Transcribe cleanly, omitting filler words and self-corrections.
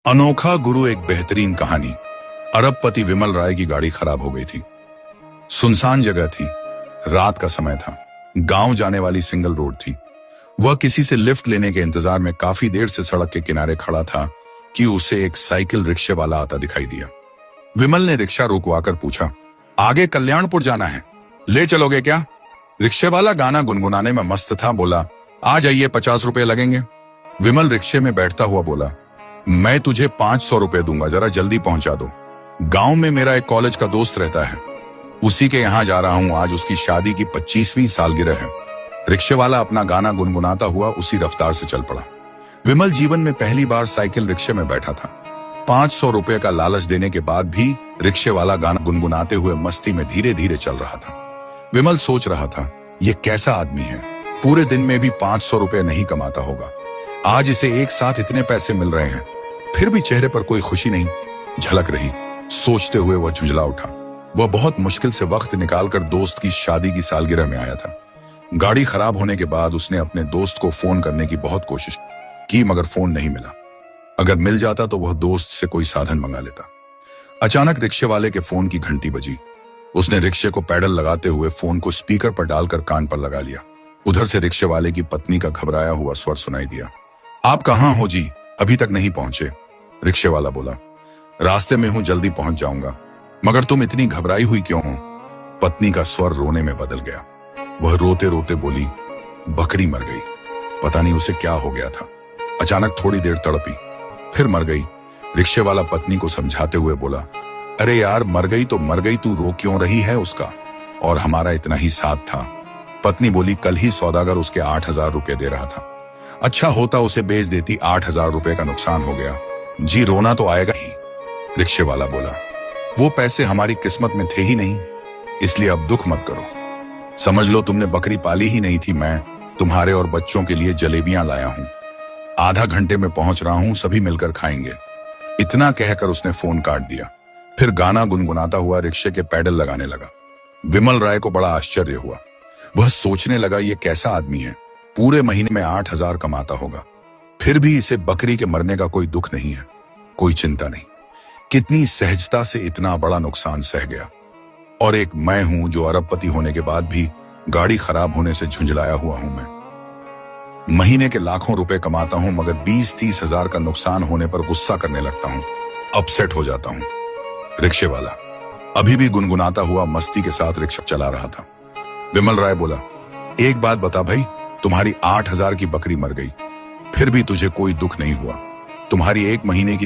अनोखा गुरु एक बेहतरीन कहानी। अरबपति विमल राय की गाड़ी खराब हो गई थी। सुनसान जगह थी, रात का समय था, गांव जाने वाली सिंगल रोड थी। वह किसी से लिफ्ट लेने के इंतजार में काफी देर से सड़क के किनारे खड़ा था कि उसे एक साइकिल रिक्शे वाला आता दिखाई दिया। विमल ने रिक्शा रुकवाकर पूछा, आगे कल्याणपुर जाना है, ले चलोगे क्या? रिक्शे वाला गाना गुनगुनाने में मस्त था। बोला, आ जाइए, 50 रुपए लगेंगे। विमल रिक्शे में बैठता हुआ बोला, मैं तुझे 500 रुपए दूंगा, जरा जल्दी पहुंचा दो। गांव में मेरा एक कॉलेज का दोस्त रहता है, उसी के यहां जा रहा हूं, आज उसकी शादी की 25वीं सालगिरह है। रिक्शे वाला अपना गाना गुनगुनाता हुआ उसी रफ्तार से चल पड़ा। विमल जीवन में पहली बार साइकिल रिक्शे में बैठा था। 500 रुपए का लालच देने के बाद भी रिक्शे वाला गाना गुनगुनाते हुए मस्ती में धीरे धीरे चल रहा था। विमल सोच रहा था, ये कैसा आदमी है, पूरे दिन में भी 500 रुपए नहीं कमाता होगा, आज इसे एक साथ इतने पैसे मिल रहे हैं, फिर भी चेहरे पर कोई खुशी नहीं झलक रही। सोचते हुए वह झुंझला उठा। वह बहुत मुश्किल से वक्त निकालकर दोस्त की शादी की सालगिरह में आया था। गाड़ी खराब होने के बाद उसने अपने दोस्त को फोन करने की बहुत कोशिश की, मगर फोन नहीं मिला। अगर मिल जाता तो वह दोस्त से कोई साधन मंगा लेता। अचानक रिक्शे वाले के फोन की घंटी बजी। उसने रिक्शे को पैडल लगाते हुए फोन को स्पीकर पर डालकर कान पर लगा लिया। उधर से रिक्शे वाले की पत्नी का घबराया हुआ स्वर सुनाई दिया। आप कहां हो जी, अभी तक नहीं पहुंचे? रिक्शे वाला बोला, रास्ते में हूं, जल्दी पहुंच जाऊंगा। मगर तुम इतनी घबराई हुई क्यों हो? पत्नी का स्वर रोने में बदल गया। वह रोते रोते बोली, बकरी मर गई, पता नहीं उसे क्या हो गया था। अचानक थोड़ी देर तड़पी, फिर मर गई। रिक्शे वाला पत्नी को समझाते हुए बोला, अरे यार, मर गई तो मर गई, तू रो क्यों रही है? उसका और हमारा इतना ही साथ था। पत्नी बोली, कल ही सौदागर उसके 8,000 रुपए दे रहा था, अच्छा होता उसे बेच देती, 8,000 रुपए का नुकसान हो गया जी, रोना तो आएगा ही। रिक्शे वाला बोला, वो पैसे हमारी किस्मत में थे ही नहीं, इसलिए अब दुख मत करो। समझ लो तुमने बकरी पाली ही नहीं थी, मैं तुम्हारे और बच्चों के लिए जलेबियां लाया हूं, आधा घंटे में पहुंच रहा हूं, सभी मिलकर खाएंगे। इतना कहकर उसने फोन काट दिया। फिर गाना गुनगुनाता हुआ रिक्शे के पैडल लगाने लगा। विमल राय को बड़ा आश्चर्य हुआ। वह सोचने लगा, ये कैसा आदमी है, पूरे महीने में 8,000 कमाता होगा, फिर भी इसे बकरी के मरने का कोई दुख नहीं है, कोई चिंता नहीं। कितनी सहजता से इतना बड़ा नुकसान सह गया। और एक मैं हूं जो अरबपति होने के बाद भी गाड़ी खराब होने से झुंझलाया हुआ हूं। मैं महीने के लाखों रुपए कमाता हूं, मगर 20-30 हजार का नुकसान होने पर गुस्सा करने लगता हूं, अपसेट हो जाता हूं। रिक्शे वाला अभी भी गुनगुनाता हुआ मस्ती के साथ रिक्शा चला रहा था। विमल राय बोला, एक बात बता भाई, तुम्हारी 8,000 की बकरी मर गई, फिर भी तुझे कोई दुख नहीं हुआ। तुम्हारी एक महीने की